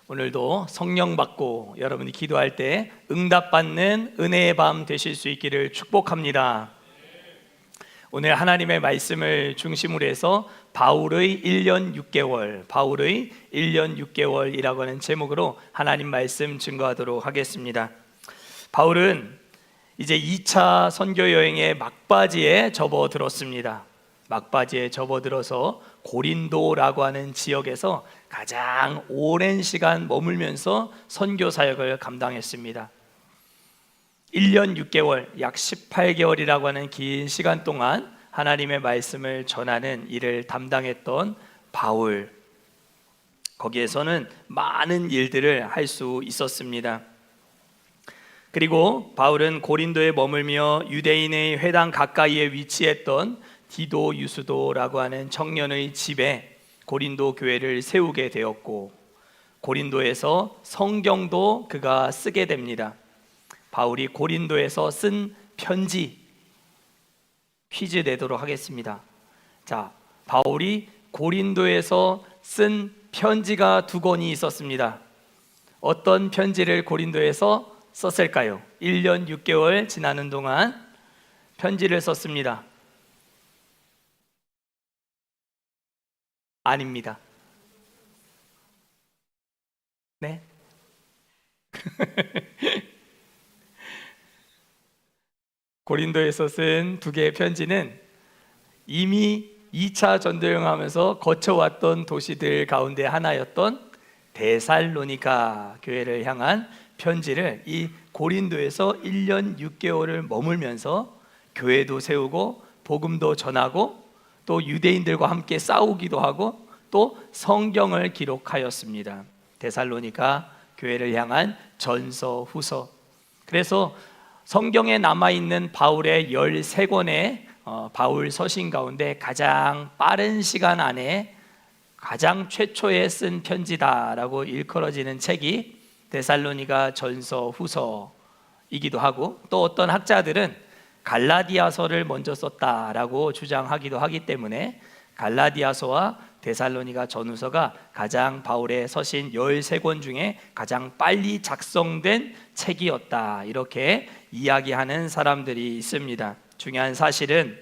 오늘도 성령 받고 여러분이 기도할 때 응답받는 은혜의 밤 되실 수 있기를 축복합니다. 오늘 하나님의 말씀을 중심으로 해서 바울의 1년 6개월이라고 하는 제목으로 하나님 말씀 증거하도록 하겠습니다. 바울은 이제 2차 선교 여행의 막바지에 접어들었습니다. 막바지에 접어들어서 고린도라고 하는 지역에서 가장 오랜 시간 머물면서 선교 사역을 감당했습니다. 1년 6개월, 약 18개월이라고 하는 긴 시간 동안 하나님의 말씀을 전하는 일을 담당했던 바울, 거기에서는 많은 일들을 할 수 있었습니다. 그리고 바울은 고린도에 머물며 유대인의 회당 가까이에 위치했던 디도 유스도라고 하는 청년의 집에 고린도 교회를 세우게 되었고, 고린도에서 성경도 그가 쓰게 됩니다. 바울이 고린도에서 쓴 편지 퀴즈 내도록 하겠습니다. 자, 바울이 고린도에서 쓴 편지가 두 권이 있었습니다. 어떤 편지를 고린도에서 썼을까요? 1년 6개월 지나는 동안 편지를 썼습니다. 아닙니다. 네? 고린도에서 쓴 두 개의 편지는 이미 2차 전도여행하면서 거쳐왔던 도시들 가운데 하나였던 데살로니가 교회를 향한 편지를 이 고린도에서 1년 6개월을 머물면서 교회도 세우고 복음도 전하고 또 유대인들과 함께 싸우기도 하고 또 성경을 기록하였습니다. 데살로니가 교회를 향한 전서, 후서. 그래서 성경에 남아있는 바울의 13권의 바울 서신 가운데 가장 빠른 시간 안에 가장 최초에 쓴 편지다라고 일컬어지는 책이 데살로니가 전서, 후서이기도 하고, 또 어떤 학자들은 갈라디아서를 먼저 썼다라고 주장하기도 하기 때문에 갈라디아서와 데살로니가 전후서가 가장 바울의 서신 13권 중에 가장 빨리 작성된 책이었다, 이렇게 이야기하는 사람들이 있습니다. 중요한 사실은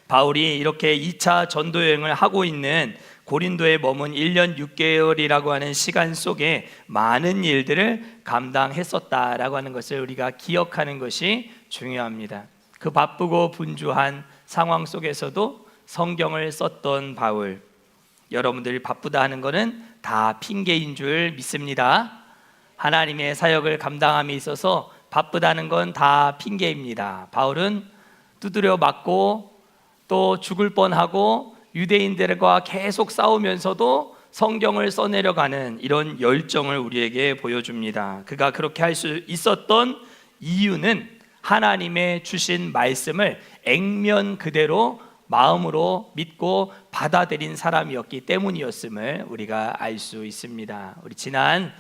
바울이 이렇게 2차 전도여행을 하고 있는 고린도에 머문 1년 6개월이라고 하는 시간 속에 많은 일들을 감당했었다라고 하는 것을 우리가 기억하는 것이 중요합니다. 그 바쁘고 분주한 상황 속에서도 성경을 썼던 바울, 여러분들이 바쁘다 하는 것은 다 핑계인 줄 믿습니다. 하나님의 사역을 감당함에 있어서 바쁘다는 건 다 핑계입니다. 바울은 두드려 맞고 또 죽을 뻔하고 유대인들과 계속 싸우면서도 성경을 써내려가는 이런 열정을 우리에게 보여줍니다. 그가 그렇게 할 수 있었던 이유는 하나님의 주신 말씀을 액면 그대로 마음으로 믿고 받아들인 사람이었기 때문이었음을 우리가 알 수 있습니다. 우리 지난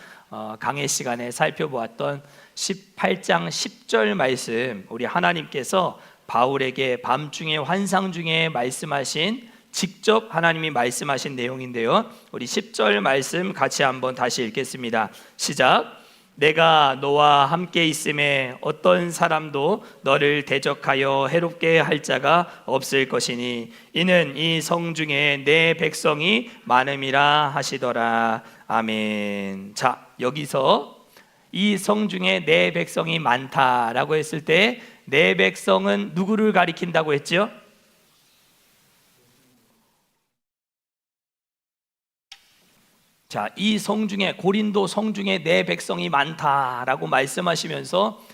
강해 시간에 살펴보았던 18장 10절 말씀, 우리 하나님께서 바울에게 밤중에 환상 중에 말씀하신, 직접 하나님이 말씀하신 내용인데요, 우리 10절 말씀 같이 한번 다시 읽겠습니다. 시작. 내가 너와 함께 있음에 어떤 사람도 너를 대적하여 해롭게 할 자가 없을 것이니 이는 이 성 중에 내 백성이 많음이라 하시더라. 아멘. 자, 여기서 이 성 중에 내 백성이 많다라고 했을 때 내 백성은 누구를 가리킨다고 했죠? 자, 이 성 중에, 고린도 성 중에 내 백성이 많다라고 말씀하시면서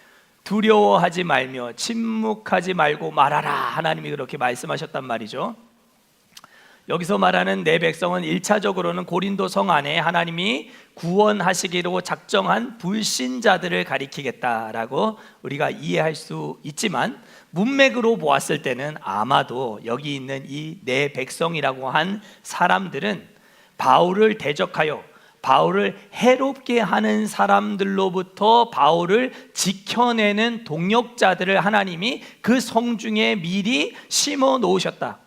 두려워하지 말며 침묵하지 말고 말하라, 하나님이 그렇게 말씀하셨단 말이죠. 여기서 말하는 내 백성은 1차적으로는 고린도 성 안에 하나님이 구원하시기로 작정한 불신자들을 가리키겠다라고 우리가 이해할 수 있지만, 문맥으로 보았을 때는 아마도 여기 있는 이 내 백성이라고 한 사람들은 바울을 대적하여 바울을 해롭게 하는 사람들로부터 바울을 지켜내는 동역자들을 하나님이 그 성 중에 미리 심어 놓으셨다.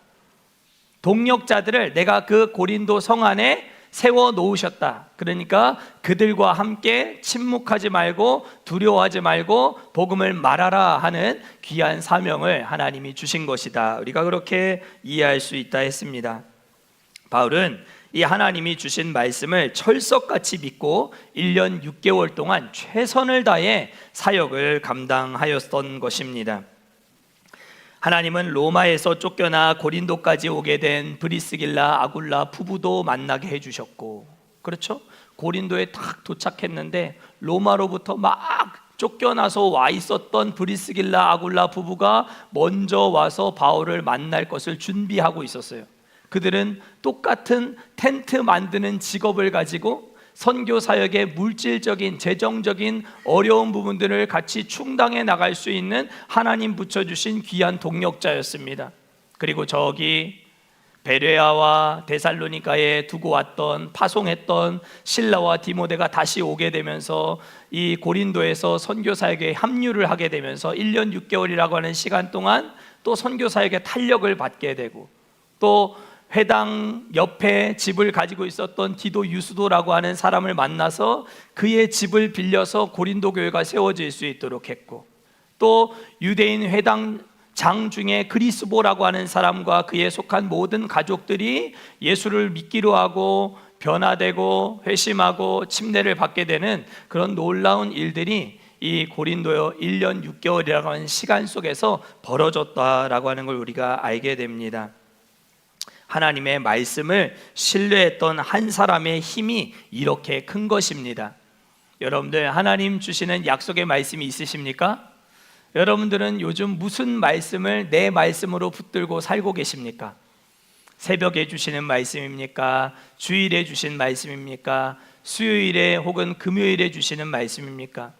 동역자들을 내가 그 고린도 성 안에 세워 놓으셨다. 그러니까 그들과 함께 침묵하지 말고 두려워하지 말고 복음을 말하라 하는 귀한 사명을 하나님이 주신 것이다. 우리가 그렇게 이해할 수 있다 했습니다. 바울은 이 하나님이 주신 말씀을 철석같이 믿고 1년 6개월 동안 최선을 다해 사역을 감당하였던 것입니다. 하나님은 로마에서 쫓겨나 고린도까지 오게 된 브리스길라 아굴라 부부도 만나게 해주셨고, 그렇죠? 고린도에 딱 도착했는데 로마로부터 막 쫓겨나서 와 있었던 브리스길라 아굴라 부부가 먼저 와서 바울을 만날 것을 준비하고 있었어요. 그들은 똑같은 텐트 만드는 직업을 가지고 선교 사역의 물질적인 재정적인 어려운 부분들을 같이 충당해 나갈 수 있는 하나님 붙여주신 귀한 동력자였습니다. 그리고 저기 베레아와 데살로니가에 두고 왔던 파송했던 실라와 디모데가 다시 오게 되면서 이 고린도에서 선교 사역에 합류를 하게 되면서 1년 6개월이라고 하는 시간 동안 또 선교 사역에 탄력을 받게 되고, 또 회당 옆에 집을 가지고 있었던 디도 유스도라고 하는 사람을 만나서 그의 집을 빌려서 고린도 교회가 세워질 수 있도록 했고, 또 유대인 회당 장 중에 그리스보라고 하는 사람과 그에 속한 모든 가족들이 예수를 믿기로 하고 변화되고 회심하고 침례를 받게 되는 그런 놀라운 일들이 이 고린도 1년 6개월이라고 하는 시간 속에서 벌어졌다라고 하는 걸 우리가 알게 됩니다. 하나님의 말씀을 신뢰했던 한 사람의 힘이 이렇게 큰 것입니다. 여러분들, 하나님 주시는 약속의 말씀이 있으십니까? 여러분들은 요즘 무슨 말씀을 내 말씀으로 붙들고 살고 계십니까? 새벽에 주시는 말씀입니까? 주일에 주신 말씀입니까? 수요일에 혹은 금요일에 주시는 말씀입니까?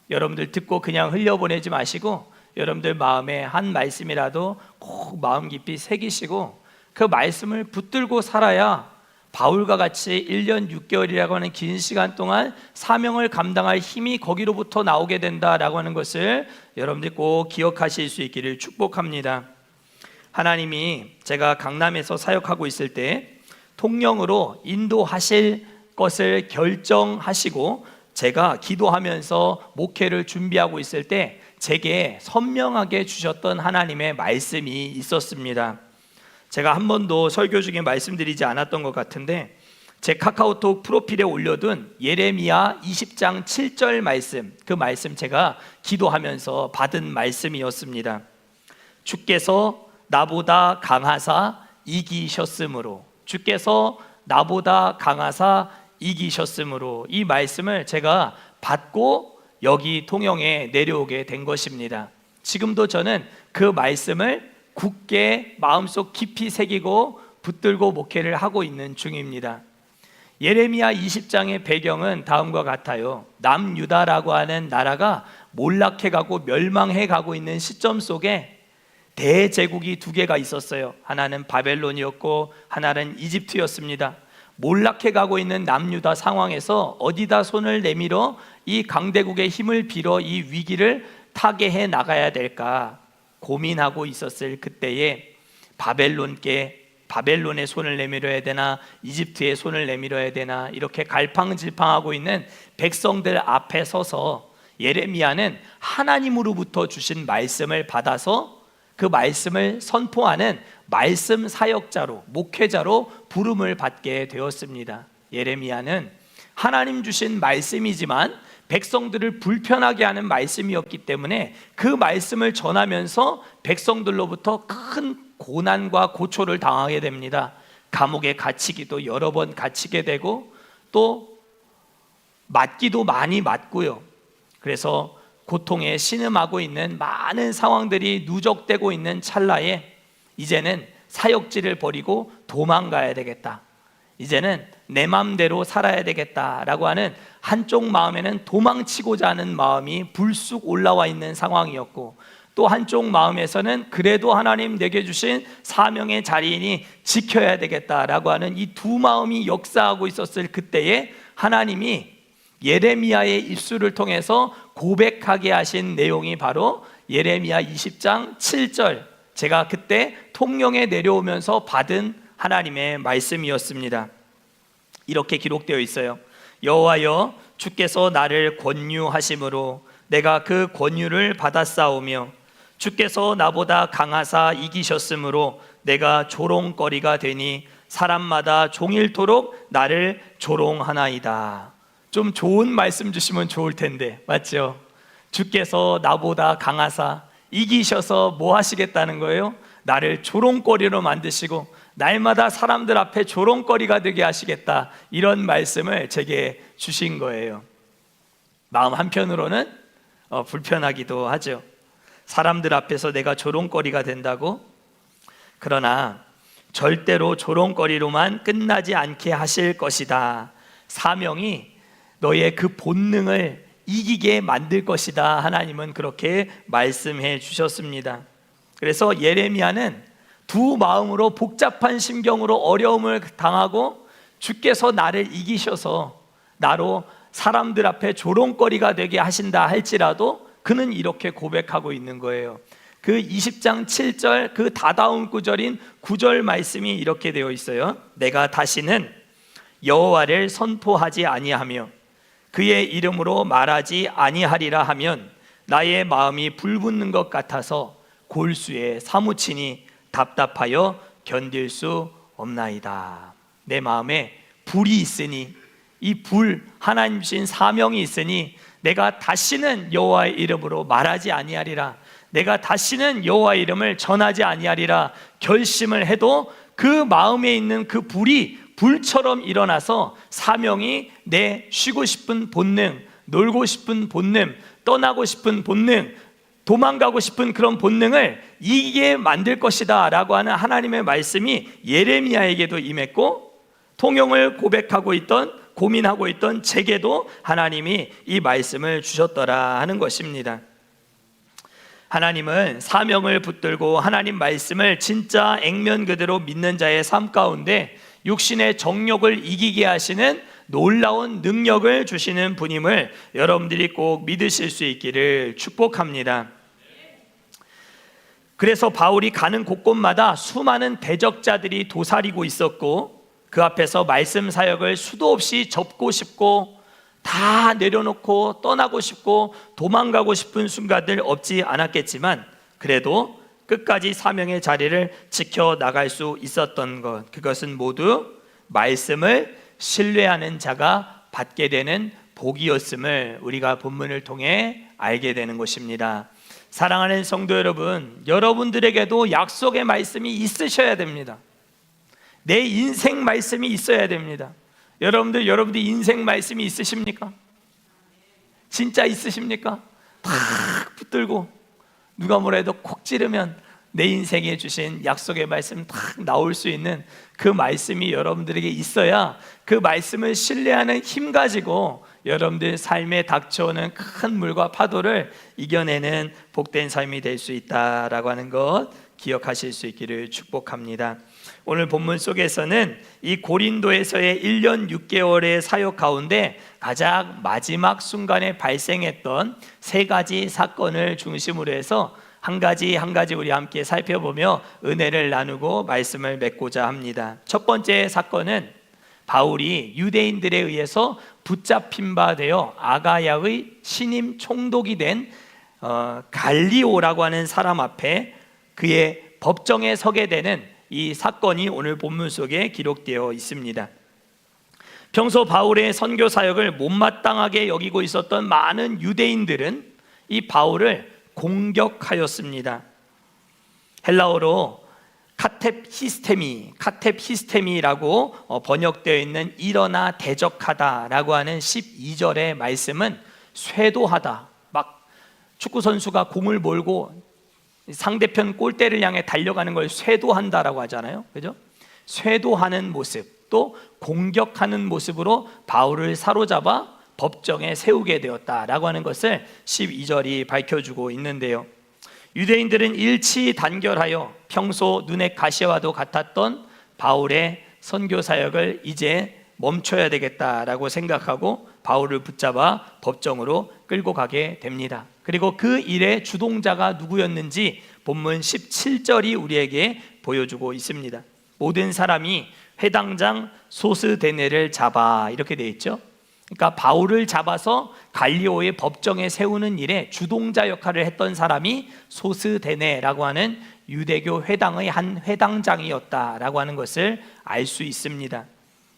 여러분들 듣고 그냥 흘려보내지 마시고 여러분들 마음에 한 말씀이라도 꼭 마음 깊이 새기시고 그 말씀을 붙들고 살아야 바울과 같이 1년 6개월이라고 하는 긴 시간 동안 사명을 감당할 힘이 거기로부터 나오게 된다라고 하는 것을 여러분들이 꼭 기억하실 수 있기를 축복합니다. 하나님이 제가 강남에서 사역하고 있을 때 통영으로 인도하실 것을 결정하시고 제가 기도하면서 목회를 준비하고 있을 때 제게 선명하게 주셨던 하나님의 말씀이 있었습니다. 제가 한 번도 설교 중에 말씀드리지 않았던 것 같은데 제 카카오톡 프로필에 올려둔 예레미야 20장 7절 말씀, 그 말씀 제가 기도하면서 받은 말씀이었습니다. 주께서 나보다 강하사 이기셨으므로, 주께서 나보다 강하사 이기셨으므로, 이 말씀을 제가 받고 여기 통영에 내려오게 된 것입니다. 지금도 저는 그 말씀을 굳게 마음속 깊이 새기고 붙들고 목회를 하고 있는 중입니다. 예레미야 20장의 배경은 다음과 같아요. 남유다라고 하는 나라가 몰락해가고 멸망해가고 있는 시점 속에 대제국이 두 개가 있었어요. 하나는 바벨론이었고 하나는 이집트였습니다. 몰락해가고 있는 남유다 상황에서 어디다 손을 내밀어 이 강대국의 힘을 빌어 이 위기를 타개해 나가야 될까 고민하고 있었을 그때에 바벨론의 손을 내밀어야 되나 이집트의 손을 내밀어야 되나 이렇게 갈팡질팡하고 있는 백성들 앞에 서서 예레미야는 하나님으로부터 주신 말씀을 받아서 그 말씀을 선포하는 말씀 사역자로, 목회자로 부름을 받게 되었습니다. 예레미야는 하나님 주신 말씀이지만 백성들을 불편하게 하는 말씀이었기 때문에 그 말씀을 전하면서 백성들로부터 큰 고난과 고초를 당하게 됩니다. 감옥에 갇히기도 여러 번 갇히게 되고 또 맞기도 많이 맞고요. 그래서 고통에 신음하고 있는 많은 상황들이 누적되고 있는 찰나에 이제는 사역지를 버리고 도망가야 되겠다, 이제는 내 마음대로 살아야 되겠다라고 하는 한쪽 마음에는 도망치고자 하는 마음이 불쑥 올라와 있는 상황이었고, 또 한쪽 마음에서는 그래도 하나님 내게 주신 사명의 자리이니 지켜야 되겠다라고 하는 이 두 마음이 역사하고 있었을 그때에 하나님이 예레미야의 입술을 통해서 고백하게 하신 내용이 바로 예레미야 20장 7절, 제가 그때 통영에 내려오면서 받은 하나님의 말씀이었습니다. 이렇게 기록되어 있어요. 여호와여, 주께서 나를 권유하심으로 내가 그 권유를 받았사오며 주께서 나보다 강하사 이기셨으므로 내가 조롱거리가 되니 사람마다 종일토록 나를 조롱하나이다. 좀 좋은 말씀 주시면 좋을 텐데, 맞죠? 주께서 나보다 강하사 이기셔서 뭐 하시겠다는 거예요? 나를 조롱거리로 만드시고 날마다 사람들 앞에 조롱거리가 되게 하시겠다, 이런 말씀을 제게 주신 거예요. 마음 한편으로는 불편하기도 하죠. 사람들 앞에서 내가 조롱거리가 된다고? 그러나 절대로 조롱거리로만 끝나지 않게 하실 것이다. 사명이 너의 그 본능을 이기게 만들 것이다. 하나님은 그렇게 말씀해 주셨습니다. 그래서 예레미야는 두 마음으로 복잡한 심경으로 어려움을 당하고 주께서 나를 이기셔서 나로 사람들 앞에 조롱거리가 되게 하신다 할지라도 그는 이렇게 고백하고 있는 거예요. 그 20장 7절 그 다다음 구절인 9절 말씀이 이렇게 되어 있어요. 내가 다시는 여호와를 선포하지 아니하며 그의 이름으로 말하지 아니하리라 하면 나의 마음이 불붙는 것 같아서 골수에 사무치니 답답하여 견딜 수 없나이다. 내 마음에 불이 있으니, 이 불, 하나님 주신 사명이 있으니 내가 다시는 여호와의 이름으로 말하지 아니하리라, 내가 다시는 여호와의 이름을 전하지 아니하리라 결심을 해도 그 마음에 있는 그 불이 불처럼 일어나서 사명이 내 쉬고 싶은 본능, 놀고 싶은 본능, 떠나고 싶은 본능, 도망가고 싶은 그런 본능을 이기게 만들 것이다 라고 하는 하나님의 말씀이 예레미야에게도 임했고, 통용을 고백하고 있던, 고민하고 있던 제게도 하나님이 이 말씀을 주셨더라 하는 것입니다. 하나님은 사명을 붙들고 하나님 말씀을 진짜 액면 그대로 믿는 자의 삶 가운데 육신의 정욕을 이기게 하시는 놀라운 능력을 주시는 분임을 여러분들이 꼭 믿으실 수 있기를 축복합니다. 그래서 바울이 가는 곳곳마다 수많은 대적자들이 도사리고 있었고 그 앞에서 말씀 사역을 수도 없이 접고 싶고 다 내려놓고 떠나고 싶고 도망가고 싶은 순간들 없지 않았겠지만 그래도 끝까지 사명의 자리를 지켜나갈 수 있었던 것, 그것은 모두 말씀을 신뢰하는 자가 받게 되는 복이었음을 우리가 본문을 통해 알게 되는 것입니다. 사랑하는 성도 여러분, 여러분들에게도 약속의 말씀이 있으셔야 됩니다. 내 인생 말씀이 있어야 됩니다. 여러분들 인생 말씀이 있으십니까? 진짜 있으십니까? 탁 붙들고 누가 뭐라 해도 콕 찌르면 내 인생에 주신 약속의 말씀 탁 나올 수 있는 그 말씀이 여러분들에게 있어야 그 말씀을 신뢰하는 힘 가지고 여러분들 삶에 닥쳐오는 큰 물과 파도를 이겨내는 복된 삶이 될 수 있다라고 하는 것 기억하실 수 있기를 축복합니다. 오늘 본문 속에서는 이 고린도에서의 1년 6개월의 사역 가운데 가장 마지막 순간에 발생했던 세 가지 사건을 중심으로 해서 한 가지 우리 함께 살펴보며 은혜를 나누고 말씀을 맺고자 합니다. 첫 번째 사건은 바울이 유대인들에 의해서 붙잡힌 바 되어 아가야의 신임 총독이 된 갈리오라고 하는 사람 앞에 그의 법정에 서게 되는 이 사건이 오늘 본문 속에 기록되어 있습니다. 평소 바울의 선교 사역을 못마땅하게 여기고 있었던 많은 유대인들은 이 바울을 공격하였습니다. 헬라어로 카텝히스테미라고 번역되어 있는 일어나 대적하다라고 하는 12절의 말씀은 쇄도하다, 막 축구 선수가 공을 몰고 상대편 골대를 향해 달려가는 걸 쇄도한다라고 하잖아요. 그죠? 쇄도하는 모습, 또 공격하는 모습으로 바울을 사로잡아 법정에 세우게 되었다라고 하는 것을 12절이 밝혀주고 있는데요. 유대인들은 일치단결하여 평소 눈의 가시와도 같았던 바울의 선교 사역을 이제 멈춰야 되겠다라고 생각하고 바울을 붙잡아 법정으로 끌고 가게 됩니다. 그리고 그 일의 주동자가 누구였는지 본문 17절이 우리에게 보여주고 있습니다. 모든 사람이 회당장 소스데네를 잡아, 이렇게 되어 있죠. 그러니까 바울을 잡아서 갈리오의 법정에 세우는 일에 주동자 역할을 했던 사람이 소스데네라고 하는 유대교 회당의 한 회당장이었다라고 하는 것을 알 수 있습니다.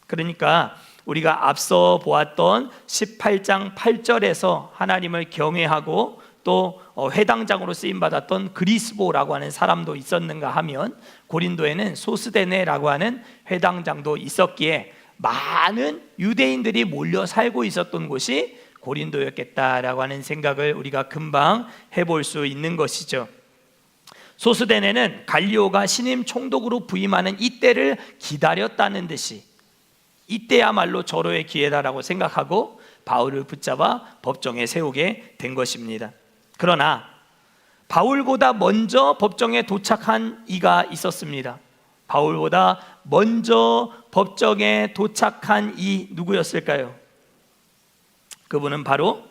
그러니까 우리가 앞서 보았던 18장 8절에서 하나님을 경외하고 또 회당장으로 쓰임받았던 그리스보라고 하는 사람도 있었는가 하면, 고린도에는 소스데네라고 하는 회당장도 있었기에 많은 유대인들이 몰려 살고 있었던 곳이 고린도였겠다라고 하는 생각을 우리가 금방 해볼 수 있는 것이죠. 소스데네는 갈리오가 신임 총독으로 부임하는 이때를 기다렸다는 듯이, 이때야말로 절호의 기회다라고 생각하고 바울을 붙잡아 법정에 세우게 된 것입니다. 그러나 바울보다 먼저 법정에 도착한 이가 있었습니다. 바울보다 먼저 법정에 도착한 이 누구였을까요? 그분은 바로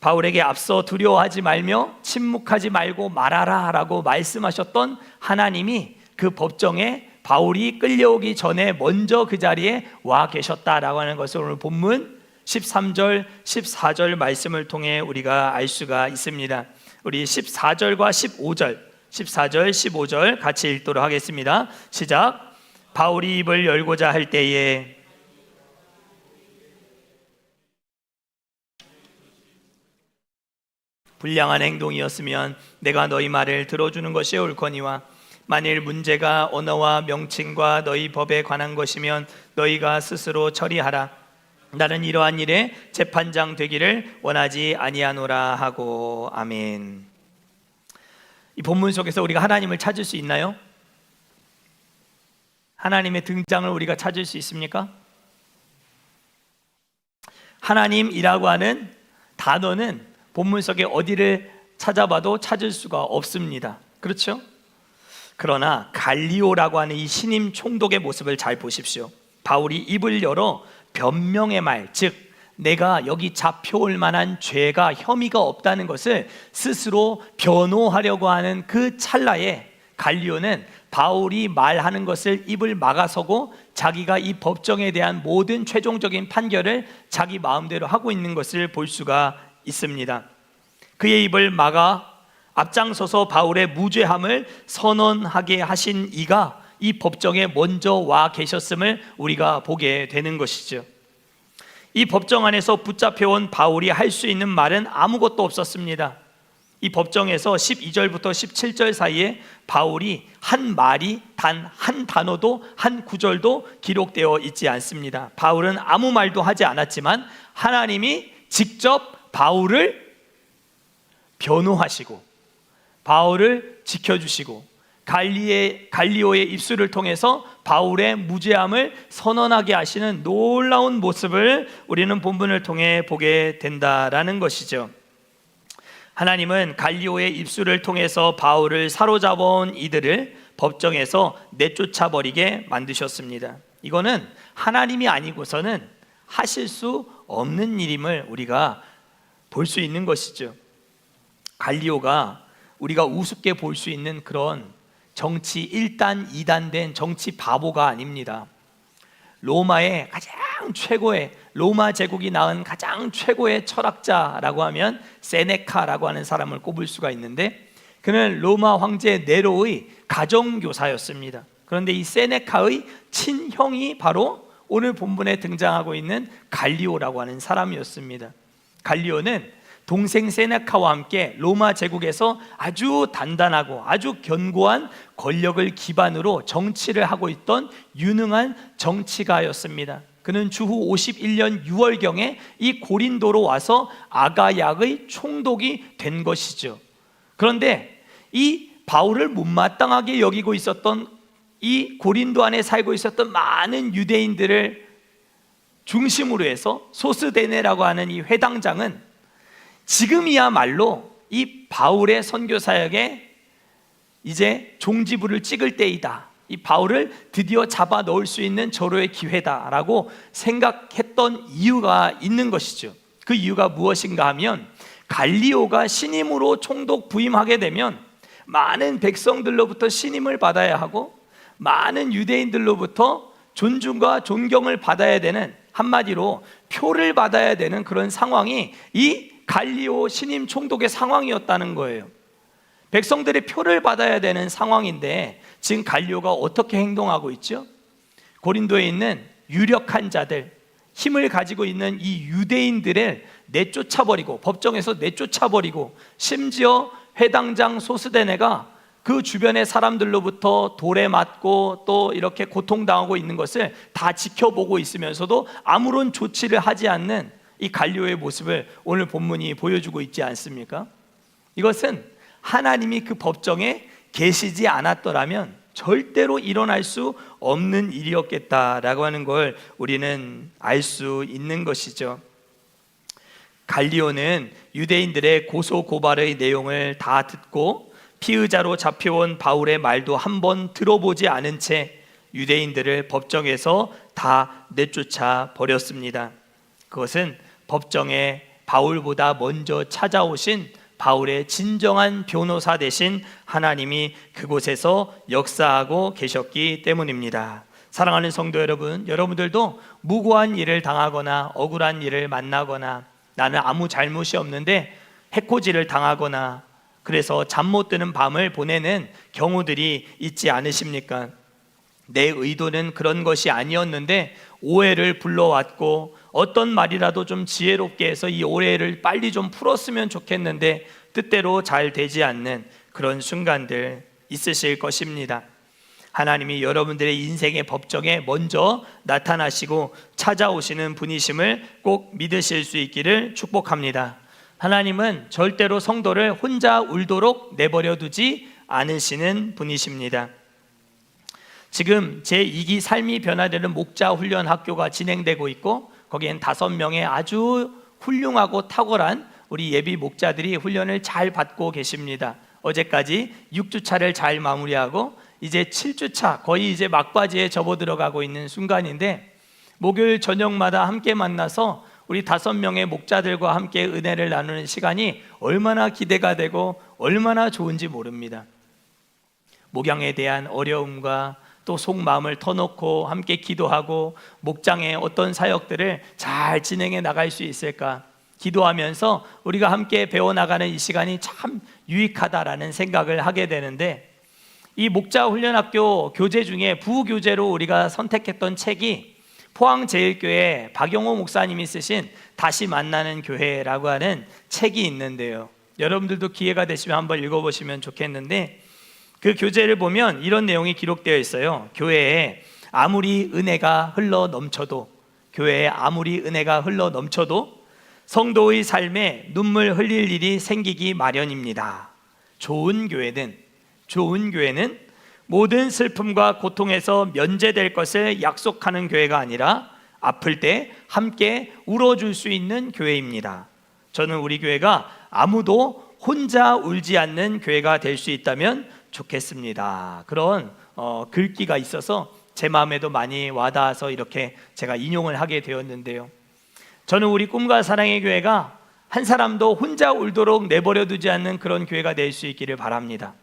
바울에게 앞서 두려워하지 말며 침묵하지 말고 말하라 라고 말씀하셨던 하나님이 그 법정에 바울이 끌려오기 전에 먼저 그 자리에 와 계셨다라고 하는 것을 오늘 본문 13절, 14절 말씀을 통해 우리가 알 수가 있습니다. 우리 14절과 15절, 14절, 15절 같이 읽도록 하겠습니다. 시작. 바울이 입을 열고자 할 때에 불량한 행동이었으면 내가 너희 말을 들어주는 것이 옳거니와, 만일 문제가 언어와 명칭과 너희 법에 관한 것이면 너희가 스스로 처리하라. 나는 이러한 일에 재판장 되기를 원하지 아니하노라 하고. 아멘. 이 본문 속에서 우리가 하나님을 찾을 수 있나요? 하나님의 등장을 우리가 찾을 수 있습니까? 하나님이라고 하는 단어는 본문 속에 어디를 찾아봐도 찾을 수가 없습니다. 그렇죠? 그러나 갈리오라고 하는 이 신임 총독의 모습을 잘 보십시오. 바울이 입을 열어 변명의 말, 즉 내가 여기 잡혀올 만한 죄가 혐의가 없다는 것을 스스로 변호하려고 하는 그 찰나에 갈리오는 바울이 말하는 것을 입을 막아서고 자기가 이 법정에 대한 모든 최종적인 판결을 자기 마음대로 하고 있는 것을 볼 수가 있습니다. 그의 입을 막아 앞장서서 바울의 무죄함을 선언하게 하신 이가 이 법정에 먼저 와 계셨음을 우리가 보게 되는 것이죠. 이 법정 안에서 붙잡혀온 바울이 할 수 있는 말은 아무것도 없었습니다. 이 법정에서 12절부터 17절 사이에 바울이 한 말이 단 한 단어도 한 구절도 기록되어 있지 않습니다. 바울은 아무 말도 하지 않았지만 하나님이 직접 바울을 변호하시고 바울을 지켜주시고 갈리오의 입술을 통해서 바울의 무죄함을 선언하게 하시는 놀라운 모습을 우리는 본문을 통해 보게 된다라는 것이죠. 하나님은 갈리오의 입술을 통해서 바울을 사로잡아온 이들을 법정에서 내쫓아버리게 만드셨습니다. 이거는 하나님이 아니고서는 하실 수 없는 일임을 우리가 볼 수 있는 것이죠. 갈리오가 우리가 우습게 볼 수 있는 그런 정치 1단, 2단 된 정치 바보가 아닙니다. 로마의 가장 최고의, 로마 제국이 낳은 가장 최고의 철학자라고 하면 세네카라고 하는 사람을 꼽을 수가 있는데, 그는 로마 황제 네로의 가정교사였습니다. 그런데 이 세네카의 친형이 바로 오늘 본문에 등장하고 있는 갈리오라고 하는 사람이었습니다. 갈리오는 동생 세네카와 함께 로마 제국에서 아주 단단하고 아주 견고한 권력을 기반으로 정치를 하고 있던 유능한 정치가였습니다. 그는 주후 51년 6월경에 이 고린도로 와서 아가야의 총독이 된 것이죠. 그런데 이 바울을 못마땅하게 여기고 있었던 이 고린도 안에 살고 있었던 많은 유대인들을 중심으로 해서 소스데네라고 하는 이 회당장은 지금이야말로 이 바울의 선교 사역에 이제 종지부를 찍을 때이다, 이 바울을 드디어 잡아 넣을 수 있는 절호의 기회다라고 생각했던 이유가 있는 것이죠. 그 이유가 무엇인가 하면, 갈리오가 신임으로 총독 부임하게 되면 많은 백성들로부터 신임을 받아야 하고 많은 유대인들로부터 존중과 존경을 받아야 되는, 한마디로 표를 받아야 되는 그런 상황이 이 갈리오 신임 총독의 상황이었다는 거예요. 백성들의 표를 받아야 되는 상황인데 지금 갈리오가 어떻게 행동하고 있죠? 고린도에 있는 유력한 자들, 힘을 가지고 있는 이 유대인들을 내쫓아버리고, 법정에서 내쫓아버리고, 심지어 회당장 소스데네가 그 주변의 사람들로부터 돌에 맞고 또 이렇게 고통당하고 있는 것을 다 지켜보고 있으면서도 아무런 조치를 하지 않는 이 갈리오의 모습을 오늘 본문이 보여주고 있지 않습니까? 이것은 하나님이 그 법정에 계시지 않았더라면 절대로 일어날 수 없는 일이었겠다라고 하는 걸 우리는 알 수 있는 것이죠. 갈리오는 유대인들의 고소 고발의 내용을 다 듣고 피의자로 잡혀온 바울의 말도 한번 들어보지 않은 채 유대인들을 법정에서 다 내쫓아 버렸습니다. 그것은 법정에 바울보다 먼저 찾아오신 바울의 진정한 변호사 되신 하나님이 그곳에서 역사하고 계셨기 때문입니다. 사랑하는 성도 여러분, 여러분들도 무고한 일을 당하거나 억울한 일을 만나거나 나는 아무 잘못이 없는데 해코지를 당하거나 그래서 잠 못 드는 밤을 보내는 경우들이 있지 않으십니까? 내 의도는 그런 것이 아니었는데 오해를 불러왔고 어떤 말이라도 좀 지혜롭게 해서 이 오해를 빨리 좀 풀었으면 좋겠는데 뜻대로 잘 되지 않는 그런 순간들 있으실 것입니다. 하나님이 여러분들의 인생의 법정에 먼저 나타나시고 찾아오시는 분이심을 꼭 믿으실 수 있기를 축복합니다. 하나님은 절대로 성도를 혼자 울도록 내버려 두지 않으시는 분이십니다. 지금 제2기 삶이 변화되는 목자 훈련 학교가 진행되고 있고 거기엔 5명의 아주 훌륭하고 탁월한 우리 예비 목자들이 훈련을 잘 받고 계십니다. 어제까지 6주차를 잘 마무리하고 이제 7주차, 거의 이제 막바지에 접어들어가고 있는 순간인데 목요일 저녁마다 함께 만나서 우리 5명의 목자들과 함께 은혜를 나누는 시간이 얼마나 기대가 되고 얼마나 좋은지 모릅니다. 목양에 대한 어려움과 또 속마음을 터놓고 함께 기도하고 목장의 어떤 사역들을 잘 진행해 나갈 수 있을까 기도하면서 우리가 함께 배워나가는 이 시간이 참 유익하다라는 생각을 하게 되는데, 이 목자훈련학교 교재 중에 부교재로 우리가 선택했던 책이 포항제일교회 박영호 목사님이 쓰신 다시 만나는 교회라고 하는 책이 있는데요, 여러분들도 기회가 되시면 한번 읽어보시면 좋겠는데, 그 교재를 보면 이런 내용이 기록되어 있어요. 교회에 아무리 은혜가 흘러 넘쳐도, 교회에 아무리 은혜가 흘러 넘쳐도 성도의 삶에 눈물 흘릴 일이 생기기 마련입니다. 좋은 교회는 모든 슬픔과 고통에서 면제될 것을 약속하는 교회가 아니라 아플 때 함께 울어줄 수 있는 교회입니다. 저는 우리 교회가 아무도 혼자 울지 않는 교회가 될 수 있다면 좋겠습니다. 그런 글귀가 있어서 제 마음에도 많이 와닿아서 이렇게 제가 인용을 하게 되었는데요, 저는 우리 꿈과 사랑의 교회가 한 사람도 혼자 울도록 내버려 두지 않는 그런 교회가 될 수 있기를 바랍니다.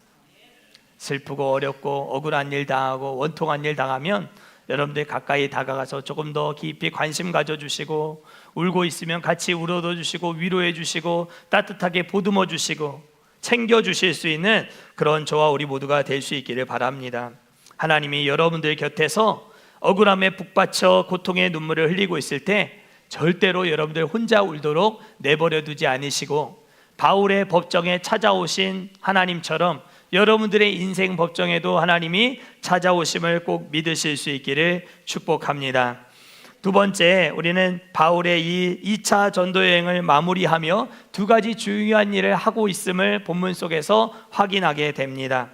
슬프고 어렵고 억울한 일 당하고 원통한 일 당하면 여러분들 가까이 다가가서 조금 더 깊이 관심 가져주시고, 울고 있으면 같이 울어도 주시고 위로해 주시고 따뜻하게 보듬어 주시고 챙겨주실 수 있는 그런 저와 우리 모두가 될 수 있기를 바랍니다. 하나님이 여러분들 곁에서 억울함에 북받쳐 고통의 눈물을 흘리고 있을 때 절대로 여러분들 혼자 울도록 내버려 두지 않으시고, 바울의 법정에 찾아오신 하나님처럼 여러분들의 인생 법정에도 하나님이 찾아오심을 꼭 믿으실 수 있기를 축복합니다. 두 번째, 우리는 바울의 이 2차 전도 여행을 마무리하며 2가지 중요한 일을 하고 있음을 본문 속에서 확인하게 됩니다.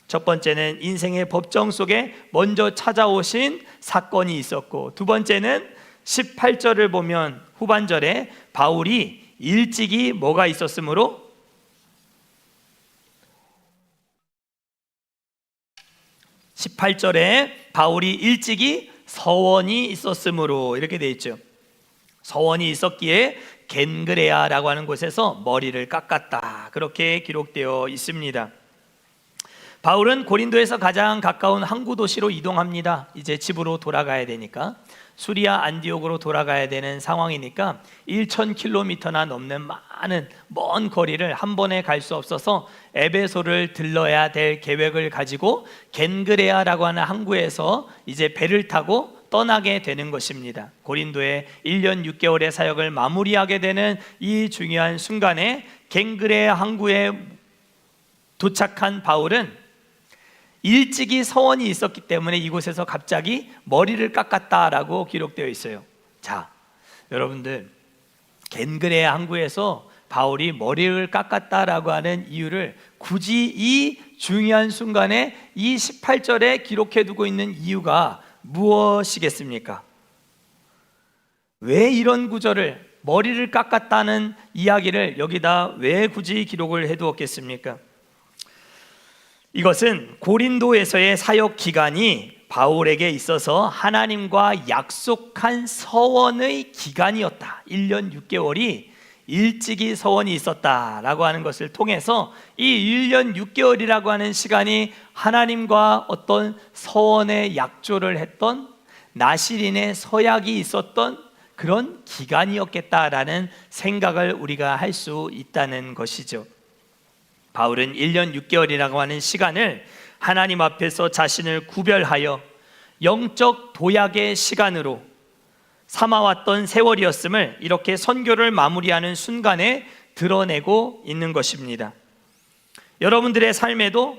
첫 번째는 인생의 법정 속에 먼저 찾아오신 사건이 있었고, 두 번째는 18절을 보면 후반절에 바울이 일찍이 뭐가 있었으므로, 18절에 바울이 일찍이 서원이 있었으므로 이렇게 되어 있죠. 서원이 있었기에 겐그레아라고 하는 곳에서 머리를 깎았다, 그렇게 기록되어 있습니다. 바울은 고린도에서 가장 가까운 항구 도시로 이동합니다. 이제 집으로 돌아가야 되니까. 수리아 안디옥으로 돌아가야 되는 상황이니까 1000km나 넘는 많은 먼 거리를 한 번에 갈 수 없어서 에베소를 들러야 될 계획을 가지고 겐그레아라고 하는 항구에서 이제 배를 타고 떠나게 되는 것입니다. 고린도에 1년 6개월의 사역을 마무리하게 되는 이 중요한 순간에 겐그레아 항구에 도착한 바울은 일찍이 서원이 있었기 때문에 이곳에서 갑자기 머리를 깎았다라고 기록되어 있어요. 자, 여러분들, 겐그레아 항구에서 바울이 머리를 깎았다라고 하는 이유를 굳이 이 중요한 순간에 이 18절에 기록해 두고 있는 이유가 무엇이겠습니까? 왜 이런 구절을, 머리를 깎았다는 이야기를 여기다 왜 굳이 기록을 해 두었겠습니까? 이것은 고린도에서의 사역 기간이 바울에게 있어서 하나님과 약속한 서원의 기간이었다. 1년 6개월이 일찍이 서원이 있었다라고 하는 것을 통해서 이 1년 6개월이라고 하는 시간이 하나님과 어떤 서원의 약조를 했던, 나실인의 서약이 있었던 그런 기간이었겠다라는 생각을 우리가 할 수 있다는 것이죠. 바울은 1년 6개월이라고 하는 시간을 하나님 앞에서 자신을 구별하여 영적 도약의 시간으로 삼아왔던 세월이었음을 이렇게 선교를 마무리하는 순간에 드러내고 있는 것입니다. 여러분들의 삶에도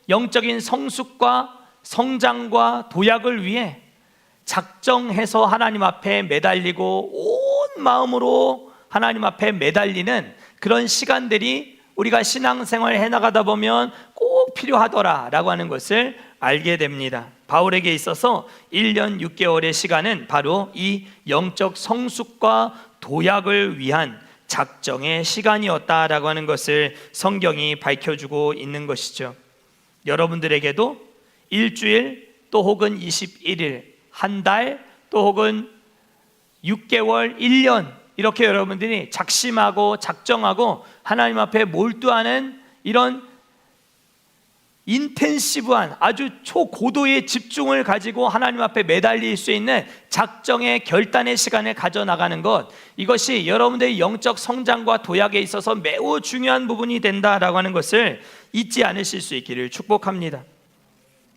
영적인 성숙과 성장과 도약을 위해 작정해서 하나님 앞에 매달리고 온 마음으로 하나님 앞에 매달리는 그런 시간들이 우리가 신앙생활 해나가다 보면 꼭 필요하더라라고 하는 것을 알게 됩니다. 바울에게 있어서 1년 6개월의 시간은 바로 이 영적 성숙과 도약을 위한 작정의 시간이었다라고 하는 것을 성경이 밝혀주고 있는 것이죠. 여러분들에게도 일주일 또 혹은 21일, 한 달 또 혹은 6개월, 1년 이렇게 여러분들이 작심하고 작정하고 하나님 앞에 몰두하는 이런 인텐시브한 아주 초고도의 집중을 가지고 하나님 앞에 매달릴 수 있는 작정의 결단의 시간을 가져나가는 것, 이것이 여러분들의 영적 성장과 도약에 있어서 매우 중요한 부분이 된다라고 하는 것을 잊지 않으실 수 있기를 축복합니다.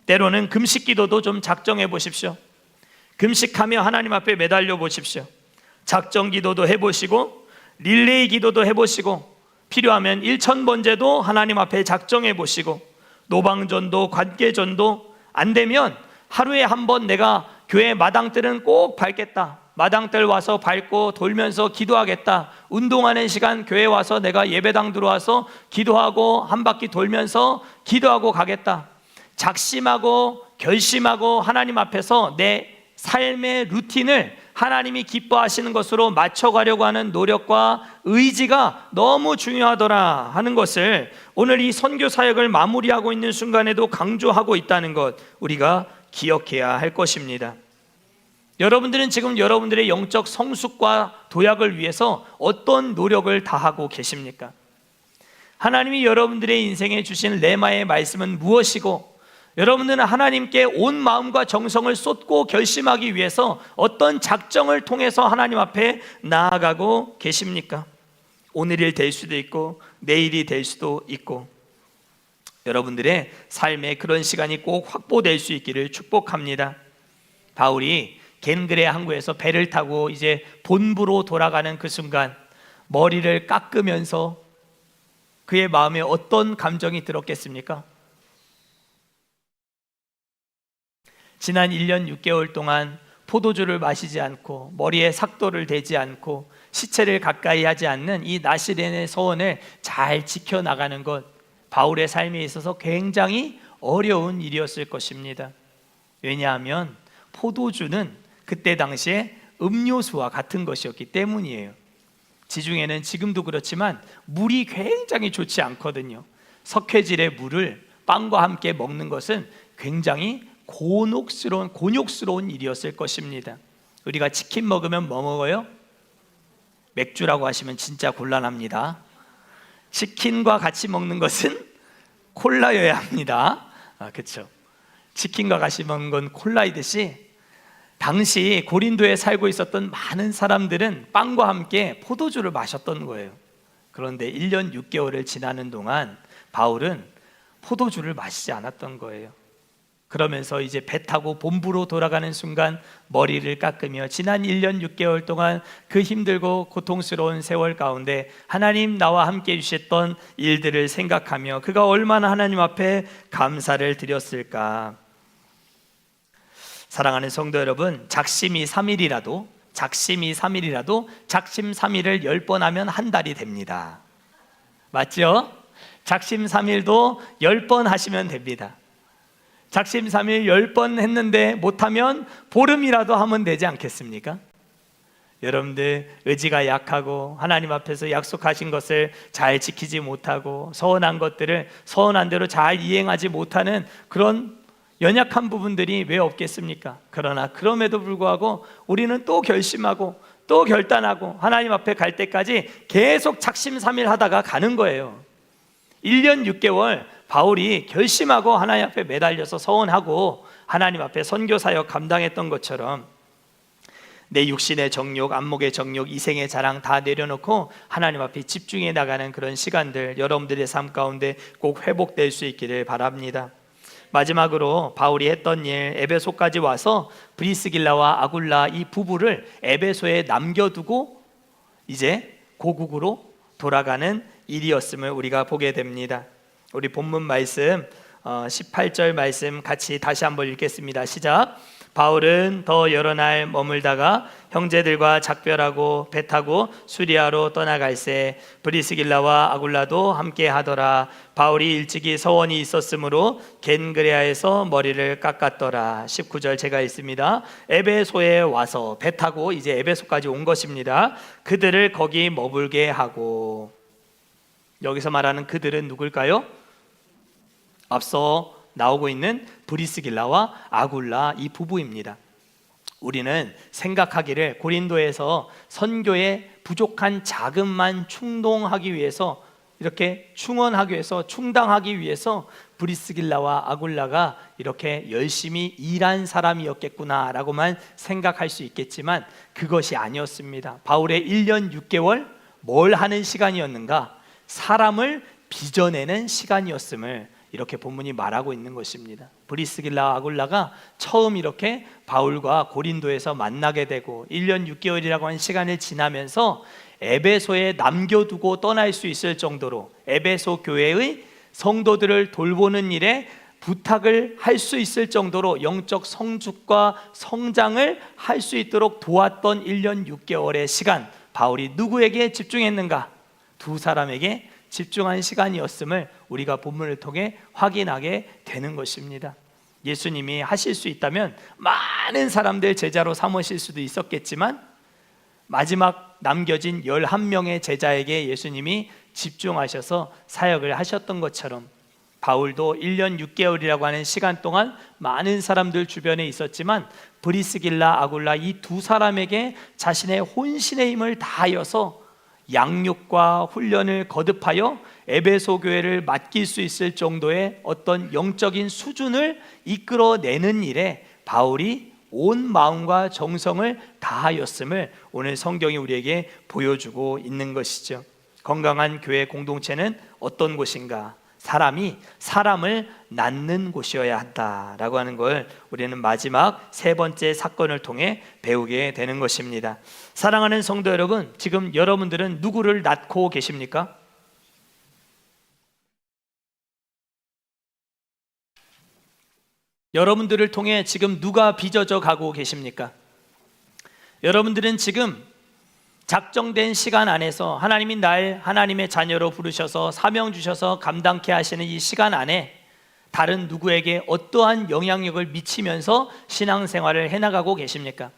때로는 금식 기도도 좀 작정해 보십시오. 금식하며 하나님 앞에 매달려 보십시오. 작정 기도도 해보시고 릴레이 기도도 해보시고 필요하면 1000번제도 하나님 앞에 작정해 보시고 노방전도 관계전도 안 되면 하루에 한 번 내가 교회 마당들은 꼭 밟겠다, 마당들 와서 밟고 돌면서 기도하겠다, 운동하는 시간 교회 와서 내가 예배당 들어와서 기도하고 한 바퀴 돌면서 기도하고 가겠다, 작심하고 결심하고 하나님 앞에서 내 삶의 루틴을 하나님이 기뻐하시는 것으로 맞춰가려고 하는 노력과 의지가 너무 중요하더라 하는 것을 오늘 이 선교 사역을 마무리하고 있는 순간에도 강조하고 있다는 것, 우리가 기억해야 할 것입니다. 여러분들은 지금 여러분들의 영적 성숙과 도약을 위해서 어떤 노력을 다하고 계십니까? 하나님이 여러분들의 인생에 주신 레마의 말씀은 무엇이고, 여러분들은 하나님께 온 마음과 정성을 쏟고 결심하기 위해서 어떤 작정을 통해서 하나님 앞에 나아가고 계십니까? 오늘이 될 수도 있고 내일이 될 수도 있고, 여러분들의 삶에 그런 시간이 꼭 확보될 수 있기를 축복합니다. 바울이 겐그레아 항구에서 배를 타고 이제 본부로 돌아가는 그 순간 머리를 깎으면서 그의 마음에 어떤 감정이 들었겠습니까? 지난 1년 6개월 동안 포도주를 마시지 않고 머리에 삭도를 대지 않고 시체를 가까이 하지 않는 이 나시렌의 서원을 잘 지켜나가는 것, 바울의 삶에 있어서 굉장히 어려운 일이었을 것입니다. 왜냐하면 포도주는 그때 당시에 음료수와 같은 것이었기 때문이에요. 지중해는 지금도 그렇지만 물이 굉장히 좋지 않거든요. 석회질의 물을 빵과 함께 먹는 것은 굉장히 곤욕스러운 일이었을 것입니다. 우리가 치킨 먹으면 뭐 먹어요? 맥주라고 하시면 진짜 곤란합니다. 치킨과 같이 먹는 것은 콜라여야 합니다. 그렇죠. 치킨과 같이 먹는 건 콜라이듯이 당시 고린도에 살고 있었던 많은 사람들은 빵과 함께 포도주를 마셨던 거예요. 그런데 1년 6개월을 지나는 동안 바울은 포도주를 마시지 않았던 거예요. 그러면서 이제 배 타고 본부로 돌아가는 순간 머리를 깎으며 지난 1년 6개월 동안 그 힘들고 고통스러운 세월 가운데 하나님 나와 함께 해주셨던 일들을 생각하며 그가 얼마나 하나님 앞에 감사를 드렸을까. 사랑하는 성도 여러분, 작심이 3일이라도 작심 3일을 10번 하면 한 달이 됩니다. 맞죠? 작심 3일도 10번 하시면 됩니다. 작심 3일 10번 했는데 못하면 보름이라도 하면 되지 않겠습니까? 여러분들 의지가 약하고 하나님 앞에서 약속하신 것을 잘 지키지 못하고 서운한 것들을 서운한 대로 잘 이행하지 못하는 그런 연약한 부분들이 왜 없겠습니까? 그러나 그럼에도 불구하고 우리는 또 결심하고 또 결단하고 하나님 앞에 갈 때까지 계속 작심 3일 하다가 가는 거예요. 1년 6개월 바울이 결심하고 하나님 앞에 매달려서 서원하고 하나님 앞에 선교 사역 감당했던 것처럼 내 육신의 정욕, 안목의 정욕, 이생의 자랑 다 내려놓고 하나님 앞에 집중해 나가는 그런 시간들 여러분들의 삶 가운데 꼭 회복될 수 있기를 바랍니다. 마지막으로 바울이 했던 일, 에베소까지 와서 브리스길라와 아굴라 이 부부를 에베소에 남겨두고 이제 고국으로 돌아가는 일이었음을 우리가 보게 됩니다. 우리 본문 말씀 18절 말씀 같이 다시 한번 읽겠습니다. 시작. 바울은 더 여러 날 머물다가 형제들과 작별하고 배 타고 수리아로 떠나갈새 브리스길라와 아굴라도 함께 하더라. 바울이 일찍이 서원이 있었으므로 겐그레아에서 머리를 깎았더라. 19절 제가 읽습니다. 에베소에 와서 배 타고 이제 에베소까지 온 것입니다. 그들을 거기 머물게 하고, 여기서 말하는 그들은 누굴까요? 앞서 나오고 있는 브리스길라와 아굴라 이 부부입니다. 우리는 생각하기를 고린도에서 선교에 부족한 자금만 충동하기 위해서 이렇게 충원하기 위해서 충당하기 위해서 브리스길라와 아굴라가 이렇게 열심히 일한 사람이었겠구나라고만 생각할 수 있겠지만 그것이 아니었습니다. 바울의 1년 6개월 뭘 하는 시간이었는가? 사람을 빚어내는 시간이었음을 이렇게 본문이 말하고 있는 것입니다. 브리스길라 아굴라가 처음 이렇게 바울과 고린도에서 만나게 되고 1년 6개월이라고 하는 시간을 지나면서 에베소에 남겨두고 떠날 수 있을 정도로 에베소 교회의 성도들을 돌보는 일에 부탁을 할 수 있을 정도로 영적 성숙과 성장을 할 수 있도록 도왔던 1년 6개월의 시간, 바울이 누구에게 집중했는가? 두 사람에게 집중한 시간이었음을 우리가 본문을 통해 확인하게 되는 것입니다. 예수님이 하실 수 있다면 많은 사람들 제자로 삼으실 수도 있었겠지만 마지막 남겨진 11명의 제자에게 예수님이 집중하셔서 사역을 하셨던 것처럼 바울도 1년 6개월이라고 하는 시간 동안 많은 사람들 주변에 있었지만 브리스길라, 아굴라 이 두 사람에게 자신의 혼신의 힘을 다하여서 양육과 훈련을 거듭하여 에베소 교회를 맡길 수 있을 정도의 어떤 영적인 수준을 이끌어내는 일에 바울이 온 마음과 정성을 다하였음을 오늘 성경이 우리에게 보여주고 있는 것이죠. 건강한 교회 공동체는 어떤 곳인가? 사람이 사람을 낳는 곳이어야 한다라고 하는 걸 우리는 마지막 세 번째 사건을 통해 배우게 되는 것입니다. 사랑하는 성도 여러분, 지금 여러분들은 누구를 낳고 계십니까? 여러분들을 통해 지금 누가 빚어져 가고 계십니까? 여러분들은 지금 작정된 시간 안에서 하나님이 날 하나님의 자녀로 부르셔서 사명 주셔서 감당케 하시는 이 시간 안에 다른 누구에게 어떠한 영향력을 미치면서 신앙생활을 해나가고 계십니까?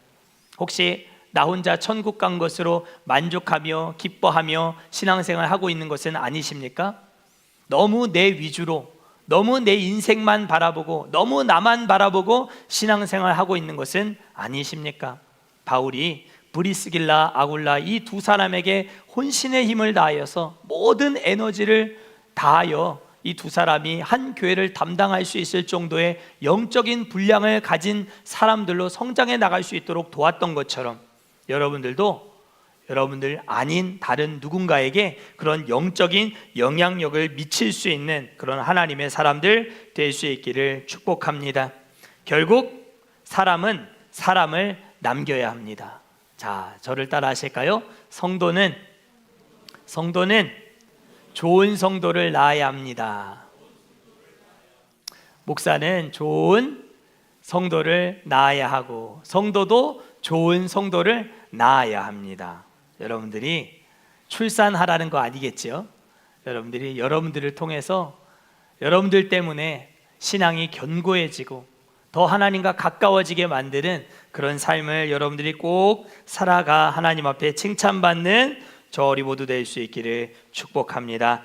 혹시 나 혼자 천국 간 것으로 만족하며 기뻐하며 신앙생활을 하고 있는 것은 아니십니까? 너무 내 위주로, 너무 내 인생만 바라보고 너무 나만 바라보고 신앙생활을 하고 있는 것은 아니십니까? 바울이 브리스길라, 아굴라 이 두 사람에게 혼신의 힘을 다하여서 모든 에너지를 다하여 이 두 사람이 한 교회를 담당할 수 있을 정도의 영적인 분량을 가진 사람들로 성장해 나갈 수 있도록 도왔던 것처럼, 여러분들도 여러분들 아닌 다른 누군가에게 그런 영적인 영향력을 미칠 수 있는 그런 하나님의 사람들 될 수 있기를 축복합니다. 결국 사람은 사람을 남겨야 합니다. 자, 저를 따라 하실까요? 성도는 좋은 성도를 낳아야 합니다. 목사는 좋은 성도를 낳아야 하고, 성도도 좋은 성도를 낳아야 합니다. 여러분들이 출산하라는 거 아니겠죠? 여러분들이 여러분들을 통해서 여러분들 때문에 신앙이 견고해지고 더 하나님과 가까워지게 만드는 그런 삶을 여러분들이 꼭 살아가 하나님 앞에 칭찬받는 저 우리 모두 될 수 있기를 축복합니다.